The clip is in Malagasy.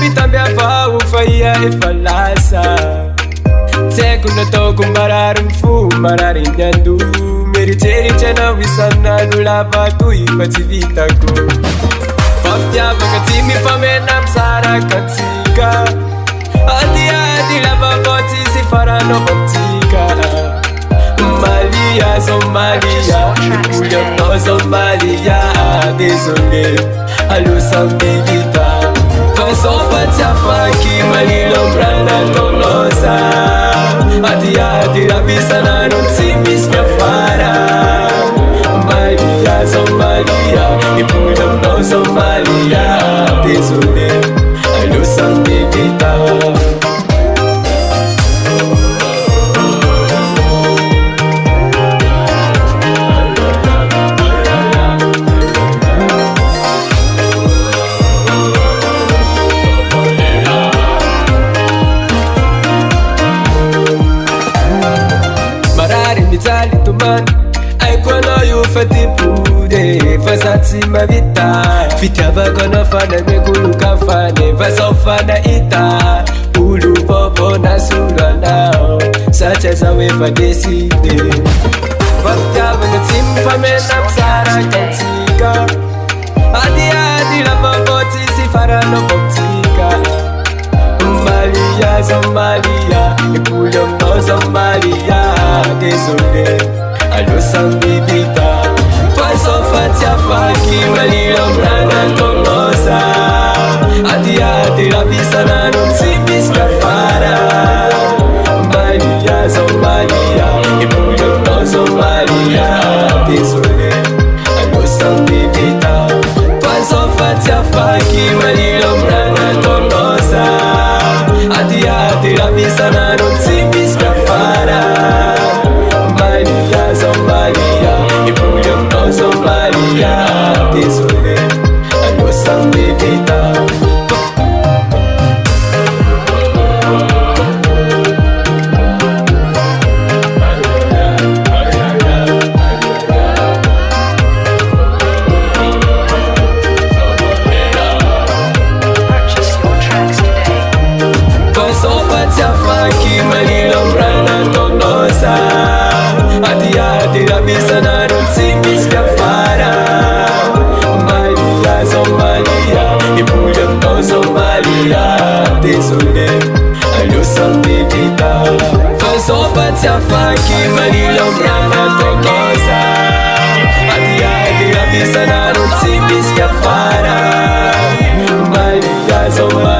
vitamby avao fa ia efa lasa Tseko natao marary ny fo marary ny ando Mieritseritsy anao isan'andro lava toy fa tsy vitako Fafitiavaka tsy mifamena misaraka antsika Adiady lava avao tsisy faranao amintsika Somalia, Somalia, ipulha no Somalia Désolé, allo Sambivita Faz ofa-te a funk, malilombrana tonosa Adi, avisa não se misca fara Somalia, Somalia, ipulha no Somalia Désolé, allo Sambivita Mizali tumani Aikono yu fati pude Fasatsi mavita Fitiava kono fana mekulu kafane Fasa ufana ita Ulu popo na sura nao Sacha sawe fa deside Fatiava ngatim famena msara katika Adi lama boti si farano poptika Somalia, Somalia, ipulha no Somalia Désolé, allo Sambivita Faz ofa-te a funk, malilombrana tonosa Adi, avisa não se misca fara Somalia, Somalia, ipulha no Somalia Désolé, allo Sambivita Faz ofa-te a funk, malilombrana tonosa Adi, avisa não se misca fara Somalia, Somalia, ipulha no Somalia Désolé, allo Sambivita Malilombrana tonosa Adi, avisa não se misca fara Somalia, Somalia, ipulha no Somalia Désolé, allo Sambivita Faz ofa-te a funk, malilombrana tonosa Adi, avisa não se misca fara Somalia, Somalia